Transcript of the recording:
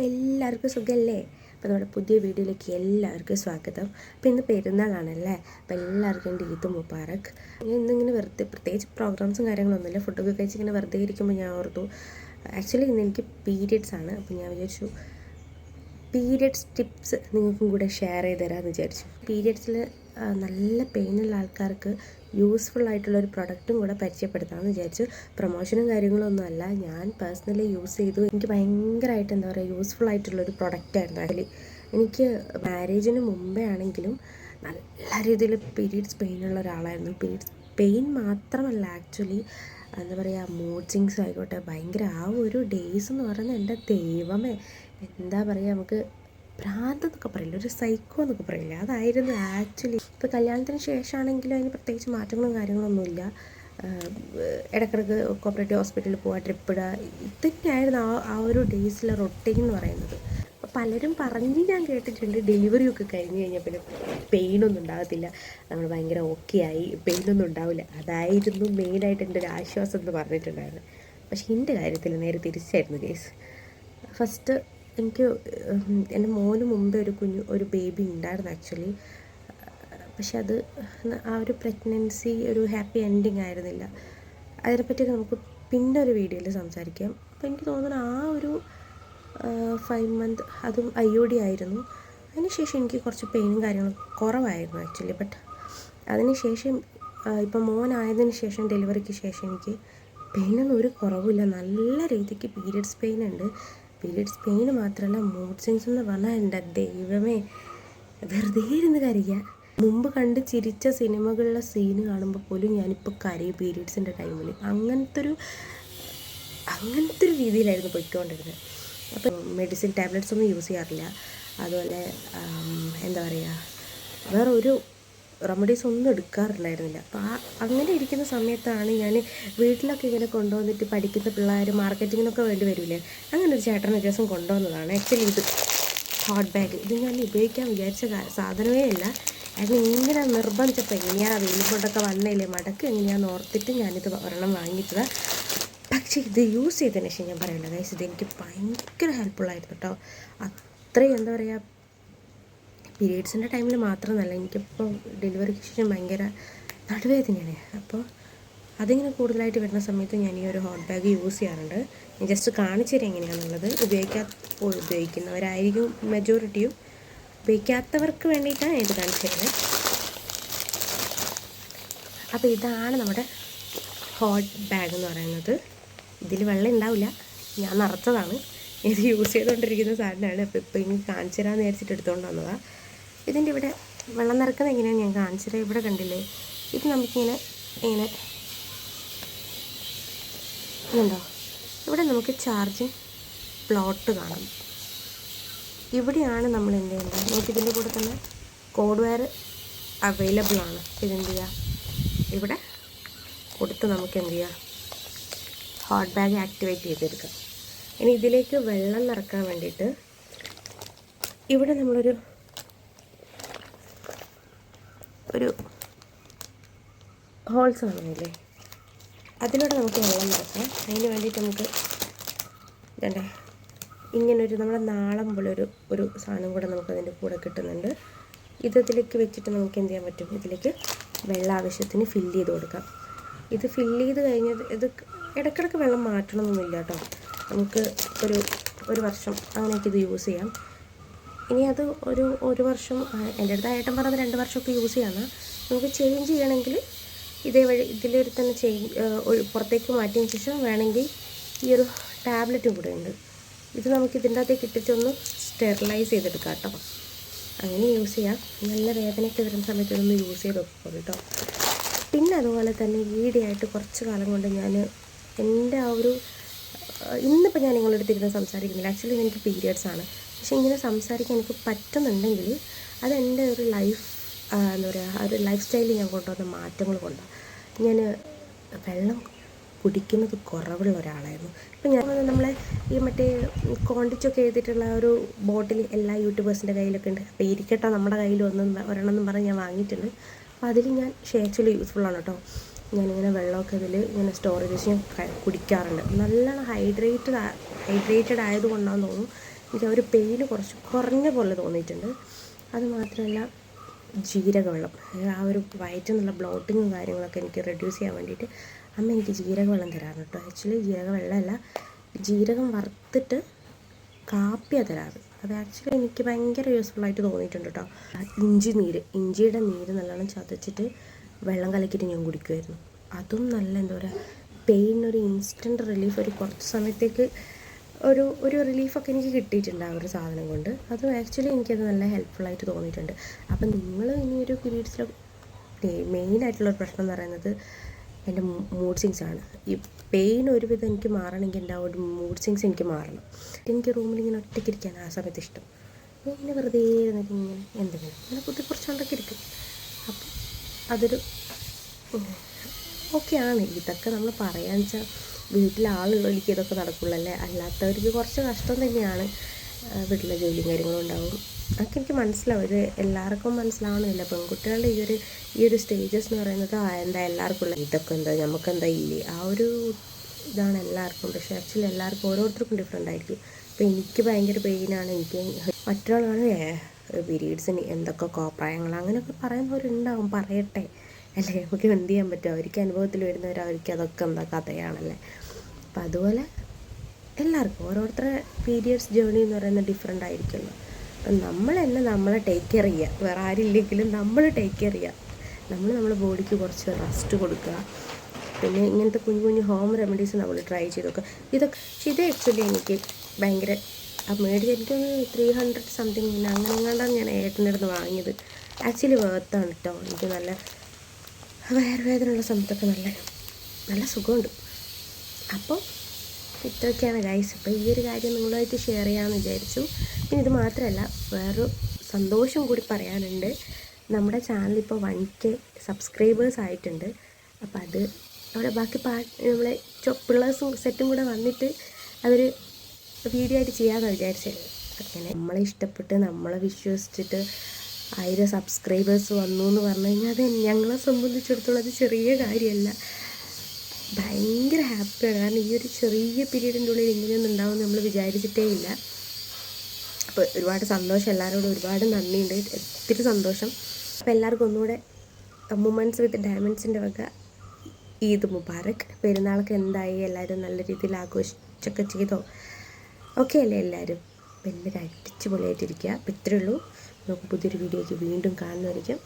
എല്ലാവർക്കും സുഖമല്ലേ? അപ്പോൾ നമ്മുടെ പുതിയ വീഡിയോയിലേക്ക് എല്ലാവർക്കും സ്വാഗതം. അപ്പോൾ ഇന്ന് പെരുന്നാളാണല്ലേ, അപ്പോൾ എല്ലാവർക്കും എൻ്റെ ഈദ് മുബാറക്. ഞാൻ ഇന്നിങ്ങനെ വെറുതെ പ്രത്യേകിച്ച് പ്രോഗ്രാംസും കാര്യങ്ങളൊന്നുമില്ല, ഫുഡൊക്കെ കഴിച്ച് ഇങ്ങനെ വെറുതെ ഇരിക്കുമ്പോൾ ഞാൻ ഓർത്തു ആക്ച്വലി ഇന്ന് എനിക്ക് പീരിയഡ്സ് ആണ്. അപ്പോൾ ഞാൻ വിചാരിച്ചു പീരിയഡ്സ് ടിപ്സ് നിങ്ങൾക്കും കൂടെ ഷെയർ ചെയ്ത് തരാമെന്ന് വിചാരിച്ചു. പീരിയഡ്സിൽ നല്ല പെയിനുള്ള ആൾക്കാർക്ക് യൂസ്ഫുൾ ആയിട്ടുള്ളൊരു പ്രൊഡക്റ്റും കൂടെ പരിചയപ്പെടുത്താമെന്ന് വിചാരിച്ചു. പ്രൊമോഷനും കാര്യങ്ങളൊന്നും അല്ല, ഞാൻ പേഴ്സണലി യൂസ് ചെയ്തു. എനിക്ക് ഭയങ്കരമായിട്ട് എന്താ പറയുക യൂസ്ഫുൾ ആയിട്ടുള്ളൊരു പ്രൊഡക്റ്റായിരുന്നു. അതിൽ എനിക്ക് മാരേജിന് മുമ്പേ ആണെങ്കിലും നല്ല രീതിയിൽ പീരിയഡ്സ് പെയിനുള്ള ഒരാളായിരുന്നു. പീരിയഡ്സ് പെയിൻ മാത്രമല്ല, ആക്ച്വലി എന്താ പറയുക മൂഡ് സ്വിങ്സ് ആയിക്കോട്ടെ, ഭയങ്കര ആ ഒരു ഡേയ്സ് എന്ന് പറയുന്നത് എൻ്റെ ദൈവമേ, എന്താ പറയുക, നമുക്ക് ഭ്രാന്ത് എന്നൊക്കെ പറയില്ല, ഒരു സൈക്കോ എന്നൊക്കെ പറയില്ല, അതായിരുന്നു ആക്ച്വലി. ഇപ്പോൾ കല്യാണത്തിന് ശേഷമാണെങ്കിലും അതിന് പ്രത്യേകിച്ച് മാറ്റങ്ങളും കാര്യങ്ങളൊന്നുമില്ല. ഇടയ്ക്കിടയ്ക്ക് കോപ്പറേറ്റീവ് ഹോസ്പിറ്റലിൽ പോവുക, ട്രിപ്പ് ഇടുക, ഇതൊക്കെയായിരുന്നു ആ ഒരു ഡേയ്സിലെ റൊട്ടീൻ എന്ന് പറയുന്നത്. അപ്പോൾ പലരും പറഞ്ഞ് ഞാൻ കേട്ടിട്ടുണ്ട് ഡെലിവറിയൊക്കെ കഴിഞ്ഞ് കഴിഞ്ഞാൽ പിന്നെ പെയിനൊന്നും ഉണ്ടാകത്തില്ല, നമ്മൾ ഭയങ്കര ഓക്കെ ആയി, പെയിനൊന്നും ഉണ്ടാവില്ല. അതായിരുന്നു മെയിനായിട്ട് എൻ്റെ ഒരു ആശ്വാസം എന്ന് പറഞ്ഞിട്ടുണ്ടായിരുന്നു. പക്ഷേ എൻ്റെ കാര്യത്തിൽ നേരെ തിരിച്ചായിരുന്നു കേസ്. ഫസ്റ്റ് എനിക്ക് എൻ്റെ മോന് മുമ്പേ ഒരു ബേബി ഉണ്ടായിരുന്നു ആക്ച്വലി. പക്ഷെ അത് ആ ഒരു പ്രഗ്നൻസി ഒരു ഹാപ്പി എൻഡിങ് ആയിരുന്നില്ല. അതിനെപ്പറ്റിയൊക്കെ നമുക്ക് പിന്നെ ഒരു വീഡിയോയിൽ സംസാരിക്കാം. അപ്പോൾ എനിക്ക് തോന്നുന്നു ആ ഒരു 5 മന്ത് അതും IUD ആയിരുന്നു. അതിനുശേഷം എനിക്ക് കുറച്ച് പെയിനും കാര്യങ്ങളും കുറവായിരുന്നു ആക്ച്വലി. ബട്ട് അതിനുശേഷം ഇപ്പം മോനായതിനു ശേഷം ഡെലിവറിക്ക് ശേഷം എനിക്ക് പെയിനൊന്നും ഒരു കുറവില്ല. നല്ല രീതിക്ക് പീരിയഡ്സ് പെയിൻ ഉണ്ട്. പീരിയഡ്സ് പെയിൻ മാത്രമല്ല, മൂഡ് സ്വിങ്സ് എന്ന് പറഞ്ഞാൽ എൻ്റെ ദൈവമേ, വെറുതെ ഇരുന്ന് കരയുക. മുമ്പ് കണ്ട് ചിരിച്ച സിനിമകളിലെ സീന് കാണുമ്പോൾ പോലും ഞാനിപ്പോൾ കരയും പീരിയഡ്സിൻ്റെ ടൈമിൽ. അങ്ങനത്തെ ഒരു രീതിയിലായിരുന്നു പോയിക്കൊണ്ടിരുന്നത്. അപ്പോൾ മെഡിസിൻ ടാബ്ലറ്റ്സ് ഒന്നും യൂസ് ചെയ്യാറില്ല. അതുപോലെ എന്താ പറയുക, വേറെ ഒരു റെമഡീസ് ഒന്നും എടുക്കാറുണ്ടായിരുന്നില്ല. അപ്പോൾ അങ്ങനെ ഇരിക്കുന്ന സമയത്താണ് ഞാൻ വീട്ടിലൊക്കെ ഇങ്ങനെ കൊണ്ടുവന്നിട്ട് പഠിക്കുന്ന പിള്ളേർ മാർക്കറ്റിങ്ങിനൊക്കെ വേണ്ടി വരില്ലേ, അങ്ങനെ ഒരു ചേട്ടൻ ഒരു ദിവസം കൊണ്ടുവന്നതാണ് ആക്ച്വലി ഇത് ഹോട്ട് ബാഗ്. ഇത് ഞാൻ ഉപയോഗിക്കാൻ വിചാരിച്ച സാധനമേ അല്ല. അതിന് ഇങ്ങനെ നിർബന്ധിച്ചപ്പോൾ എങ്ങനെയാണ് വെയിൽ കൊണ്ടൊക്കെ വന്നില്ലേ മടക്ക് എങ്ങനെയാണെന്ന് ഓർത്തിട്ട് ഞാനിത് ഒരെണ്ണം വാങ്ങിച്ചത്. പക്ഷേ ഇത് യൂസ് ചെയ്തതിന് ശേഷം ഞാൻ പറയില്ല ഗൈസ്, ഇതെനിക്ക് ഭയങ്കര ഹെൽപ്ഫുള്ളായിരുന്നു കേട്ടോ. അത്രയും എന്താ പറയുക, പീരിയഡ്സിൻ്റെ ടൈമിൽ മാത്രമല്ല, എനിക്കിപ്പോൾ ഡെലിവറിക്ക് ശേഷം ഭയങ്കര നടുവേദനയാണ്. അപ്പോൾ അതിങ്ങനെ കൂടുതലായിട്ട് വരുന്ന സമയത്ത് ഞാൻ ഈ ഒരു ഹോട്ട് ബാഗ് യൂസ് ചെയ്യാറുണ്ട്. ഞാൻ ജസ്റ്റ് കാണിച്ചു തരാം എങ്ങനെയാണെന്നുള്ളത്. ഉപയോഗിക്കുന്നവരായിരിക്കും മെജോറിറ്റിയും, ഉപയോഗിക്കാത്തവർക്ക് വേണ്ടിയിട്ടാണ് ഇത് കാണിച്ചു തരുന്നത്. അപ്പോൾ ഇതാണ് നമ്മുടെ ഹോട്ട് ബാഗ് എന്ന് പറയുന്നത്. ഇതിൽ വെള്ളം ഉണ്ടാവില്ല, ഞാൻ നിറച്ചതാണ്. ഇത് യൂസ് ചെയ്തുകൊണ്ടിരിക്കുന്ന സാധനമാണ്. അപ്പോൾ ഇപ്പോൾ ഇങ്ങനെ കാണിച്ചു തരാമെന്ന് വിചാരിച്ചിട്ട് എടുത്തുകൊണ്ട് വന്നതാണ്. ഇതിൻ്റെ ഇവിടെ വെള്ളം നിറക്കുന്നത് എങ്ങനെയാണ് ഞാൻ കാണിച്ചു തരാം. ഇവിടെ കണ്ടില്ലേ, ഇത് നമുക്കിങ്ങനെ ഇതുണ്ടോ, ഇവിടെ നമുക്ക് ചാർജിങ് പ്ലോട്ട് കാണാം. ഇവിടെയാണ് നമ്മൾ എന്ത് ചെയ്യേണ്ടത്, നമുക്കിതിൻ്റെ കൂടെ തന്നെ കോഡ് വയർ അവൈലബിൾ ആണ്. ഇതെന്ത് ചെയ്യുക, ഇവിടെ കൊടുത്ത് നമുക്ക് എന്ത് ചെയ്യുക, ഹോട്ട് ബാഗ് ആക്ടിവേറ്റ് ചെയ്തെടുക്കാം. ഇനി ഇതിലേക്ക് വെള്ളം നിറക്കാൻ വേണ്ടിയിട്ട് ഇവിടെ നമ്മളൊരു ഹോൾസ് കാണുന്നില്ലേ, അതിലൂടെ നമുക്ക് വെള്ളം നിറക്കാം. അതിന് വേണ്ടിയിട്ട് നമുക്ക് ഇതേ ഇങ്ങനൊരു നമ്മുടെ നാളം പോലെ ഒരു സാധനം കൂടെ നമുക്ക് അതിൻ്റെ കൂടെ കിട്ടുന്നുണ്ട്. ഇതിലേക്ക് വെച്ചിട്ട് നമുക്ക് എന്ത് ചെയ്യാൻ പറ്റും, ഇതിലേക്ക് വെള്ളം ആവശ്യത്തിന് ഫില്ല് ചെയ്ത് കൊടുക്കാം. ഇത് ഫില്ല് ചെയ്ത് കഴിഞ്ഞത് ഇത് ഇടയ്ക്കിടയ്ക്ക് വെള്ളം മാറ്റണമെന്നൊന്നുമില്ല കേട്ടോ. നമുക്ക് ഒരു വർഷം അങ്ങനെയൊക്കെ ഇത് യൂസ് ചെയ്യാം. ഇനി അത് ഒരു വർഷം, എൻ്റെ അടുത്ത് ഏട്ടൻ പറഞ്ഞത് 2 വർഷമൊക്കെ യൂസ് ചെയ്യാമെന്ന്. നമുക്ക് ചേഞ്ച് ചെയ്യണമെങ്കിൽ ഇതിലൊരു തന്നെ പുറത്തേക്ക് മാറ്റിയതിന് ശേഷം വേണമെങ്കിൽ ഈ ഒരു ടാബ്ലറ്റും കൂടെ ഉണ്ട്. ഇത് നമുക്ക് ഇതിൻ്റെ അകത്തേക്ക് ഇട്ടിട്ടൊന്ന് സ്റ്റെറിലൈസ് ചെയ്തെടുക്കാം കേട്ടോ. അങ്ങനെ യൂസ് ചെയ്യാം. നല്ല വേദനയൊക്കെ വരുന്ന സമയത്ത് ഇതൊന്ന് യൂസ് ചെയ്ത് നോക്കും കേട്ടോ. പിന്നെ അതുപോലെ തന്നെ ഈയിടെയായിട്ട് കുറച്ച് കാലം കൊണ്ട് ഞാൻ എൻ്റെ ആ ഒരു ഇന്നിപ്പോൾ ഞാൻ നിങ്ങളുടെ അടുത്തിരുന്ന് സംസാരിക്കുന്നില്ല, ആക്ച്വലി എനിക്ക് പീരിയഡ്സ് ആണ്. പക്ഷേ ഇങ്ങനെ സംസാരിക്കാൻ എനിക്ക് പറ്റുന്നുണ്ടെങ്കിൽ അതെൻ്റെ ഒരു എന്താ പറയുക, ആ ഒരു ലൈഫ് സ്റ്റൈലിൽ ഞാൻ കൊണ്ടുവന്ന മാറ്റങ്ങൾ കൊണ്ടാണ്. ഞാൻ വെള്ളം കുടിക്കുന്നത് കുറവുള്ള ഒരാളായിരുന്നു. ഇപ്പം ഞാൻ നമ്മളെ ഈ മറ്റേ ക്വാണ്ടിറ്റിയൊക്കെ എഴുതിയിട്ടുള്ള ഒരു ബോട്ടിൽ എല്ലാ യൂട്യൂബേഴ്സിൻ്റെ കയ്യിലൊക്കെ ഉണ്ട്. അപ്പോൾ ഇരിക്കട്ടെ നമ്മുടെ കയ്യിൽ ഒരെണ്ണം പറഞ്ഞ് ഞാൻ വാങ്ങിയിട്ടുണ്ട്. അപ്പോൾ അതിൽ ഞാൻ ആക്ച്വലി യൂസ്ഫുള്ളാണ് കേട്ടോ. ഞാനിങ്ങനെ വെള്ളമൊക്കെ ഇതിൽ ഇങ്ങനെ സ്റ്റോർ ചെയ്ത് ഞാൻ കുടിക്കാറുണ്ട്. നല്ലോണം ഹൈഡ്രേറ്റഡ് ആയതുകൊണ്ടാണെന്ന് തോന്നുന്നു എനിക്ക് ആ ഒരു പെയിന് കുറച്ച് കുറഞ്ഞ പോലെ തോന്നിയിട്ടുണ്ട്. അത് മാത്രമല്ല ജീരകവെള്ളം, ആ ഒരു വയറ്റിൽ നിന്നുള്ള ബ്ലോട്ടിങ്ങും കാര്യങ്ങളൊക്കെ എനിക്ക് റെഡ്യൂസ് ചെയ്യാൻ വേണ്ടിയിട്ട് അമ്മ എനിക്ക് ജീരകവെള്ളം തരാറ് കേട്ടോ. ആക്ച്വലി ജീരകവെള്ളമല്ല, ജീരകം വറുത്തിട്ട് കാപ്പിയാണ് തരാറ്. അത് ആക്ച്വലി എനിക്ക് ഭയങ്കര യൂസ്ഫുള്ളായിട്ട് തോന്നിയിട്ടുണ്ട് കേട്ടോ. ഇഞ്ചിയുടെ നീര് നല്ലോണം ചതച്ചിട്ട് വെള്ളം കലക്കിയിട്ട് ഞാൻ കുടിക്കുമായിരുന്നു. അതും നല്ല എന്താ പറയുക, പെയിനൊരു ഇൻസ്റ്റൻറ്റ് റിലീഫ്, ഒരു കുറച്ച് സമയത്തേക്ക് ഒരു റിലീഫൊക്കെ എനിക്ക് കിട്ടിയിട്ടുണ്ട് ആ ഒരു സാധനം കൊണ്ട്. അതും ആക്ച്വലി എനിക്കത് നല്ല ഹെൽപ്ഫുള്ളായിട്ട് തോന്നിയിട്ടുണ്ട്. അപ്പം നിങ്ങൾ ഇനി ഒരു പീരീഡ്സിൽ മെയിനായിട്ടുള്ളൊരു പ്രശ്നം എന്ന് പറയുന്നത് എൻ്റെ മൂഡ് സ്വിങ്സ് ആണ്. ഈ പെയിൻ ഒരുവിധം എനിക്ക് മാറണമെങ്കിൽ എൻ്റെ ആ ഒരു മൂഡ് സ്വിങ്സ് എനിക്ക് മാറണം. എനിക്ക് റൂമിൽ ഇങ്ങനെ ഒറ്റയ്ക്ക് ഇരിക്കാൻ ആ സമയത്ത് ഇഷ്ടം. ഇങ്ങനെ വെറുതെ ഇരുന്നിട്ട് ഇങ്ങനെ എന്തെങ്കിലും ഇങ്ങനെ കുറച്ചുകൊണ്ടൊക്കെ ഇരിക്കും. അപ്പം അതൊരു ഓക്കെയാണ്. ഇതൊക്കെ നമ്മൾ പറയാന്ന് വെച്ചാൽ വീട്ടിലെ ആളുള്ളവർക്ക് ഇതൊക്കെ നടക്കുള്ളല്ലേ, അല്ലാത്തവർക്ക് കുറച്ച് കഷ്ടം തന്നെയാണ്. വീട്ടിലെ ജോലിയും കാര്യങ്ങളും ഉണ്ടാവും. അതൊക്കെ എനിക്ക് മനസ്സിലാവും. ഇത് എല്ലാവർക്കും മനസ്സിലാവണമെന്നില്ല. പെൺകുട്ടികളുടെ ഈ ഒരു സ്റ്റേജസ് എന്ന് പറയുന്നത് എന്താ എല്ലാവർക്കും ഉള്ള ഇതൊക്കെ എന്താ നമുക്കെന്താ ഇല്ലേ ആ ഒരു ഇതാണ് എല്ലാവർക്കും. പക്ഷേ ആക്ച്വലി എല്ലാവർക്കും ഓരോരുത്തർക്കും ഡിഫറെൻ്റ് ആയിരിക്കും. അപ്പോൾ എനിക്ക് ഭയങ്കര പെയിനാണ്, എനിക്ക് മറ്റൊരാളാണ് പീരീഡ്സിന് എന്തൊക്കെ കോപ്രായങ്ങൾ അങ്ങനെയൊക്കെ പറയുന്നവരുണ്ടാവും. പറയട്ടെ അല്ലേ, നമുക്ക് എന്ത് ചെയ്യാൻ പറ്റും. അവർക്ക് അനുഭവത്തിൽ വരുന്നവർ അവർക്ക് അതൊക്കെ എന്താ കഥയാണല്ലേ. അപ്പം അതുപോലെ എല്ലാവർക്കും ഓരോരുത്തരുടെ പീരിയഡ്സ് ജേർണി എന്ന് പറയുന്നത് ഡിഫറെൻ്റ് ആയിരിക്കുമല്ലോ. അപ്പം നമ്മൾ തന്നെ നമ്മളെ ടേക്ക് കെയർ ചെയ്യുക. വേറെ ആരില്ലെങ്കിലും നമ്മൾ ടേക്ക് കെയർ ചെയ്യുക. നമ്മുടെ ബോഡിക്ക് കുറച്ച് റെസ്റ്റ് കൊടുക്കുക. പിന്നെ ഇങ്ങനത്തെ കുഞ്ഞു കുഞ്ഞു ഹോം റെമഡീസ് നമ്മൾ ട്രൈ ചെയ്ത് നോക്കുക. ഇത് ആക്ച്വലി എനിക്ക് ഭയങ്കര മേടിച്ച് എനിക്കൊന്ന് 300 സംതിങ് അങ്ങനെ എങ്ങാണ്ടാണ് ഞാൻ ഏട്ടൻ്റെ അടുത്ത് വാങ്ങിയത്. ആക്ച്വലി വേർത്താണ് കേട്ടോ. എനിക്ക് നല്ല വയറുവേദനയുള്ള സമയത്തൊക്കെ നല്ല സുഖമുണ്ട്. അപ്പോൾ ഇത്രയൊക്കെയാണ് ഗൈസ്. അപ്പോൾ ഈ ഒരു കാര്യം നിങ്ങളുമായിട്ട് ഷെയർ ചെയ്യാമെന്ന് വിചാരിച്ചു. പിന്നെ ഇത് മാത്രമല്ല, വേറൊരു സന്തോഷം കൂടി പറയാനുണ്ട്. നമ്മുടെ ചാനലിപ്പോൾ 1K സബ്സ്ക്രൈബേഴ്സ് ആയിട്ടുണ്ട്. അപ്പോൾ അത് അവിടെ ബാക്കി നമ്മളെ പിള്ളേഴ്സും സെറ്റും കൂടെ വന്നിട്ട് അതൊരു വീഡിയോ ആയിട്ട് ചെയ്യാമെന്ന് വിചാരിച്ചത്. അങ്ങനെ നമ്മളെ ഇഷ്ടപ്പെട്ട് നമ്മളെ വിശ്വസിച്ചിട്ട് 1000 സബ്സ്ക്രൈബേഴ്സ് വന്നു എന്ന് പറഞ്ഞു കഴിഞ്ഞാൽ അത് ഞങ്ങളെ സംബന്ധിച്ചിടത്തോളം അത് ചെറിയ കാര്യമല്ല. ഭയങ്കര ഹാപ്പിയാണ്. കാരണം ഈ ഒരു ചെറിയ പീരീഡിൻ്റെ ഉള്ളിൽ ഇങ്ങനെയൊന്നും ഉണ്ടാവുമെന്ന് നമ്മൾ വിചാരിച്ചിട്ടേ ഇല്ല. അപ്പോൾ ഒരുപാട് സന്തോഷം, എല്ലാവരോടും ഒരുപാട് നന്ദിയുണ്ട്, ഒത്തിരി സന്തോഷം. അപ്പോൾ എല്ലാവർക്കും ഒന്നുകൂടെ വുമൻസ് വിത്ത് ഡയമണ്ട്സിൻ്റെ വക ഈദ് മുബാറക്. പെരുന്നാളൊക്കെ എന്തായി, എല്ലാവരും നല്ല രീതിയിൽ ആഘോഷിച്ചൊക്കെ ചെയ്തോ? ഓക്കെ അല്ലേ എല്ലാവരും? അപ്പോൾ എല്ലാവരും അടിച്ച് പൊളിയായിട്ടിരിക്കുക. അപ്പോൾ ഇത്രയേ ഉള്ളൂ. നമുക്ക് പുതിയൊരു വീഡിയോയ്ക്ക് വീണ്ടും കാണുന്നതായിരിക്കും.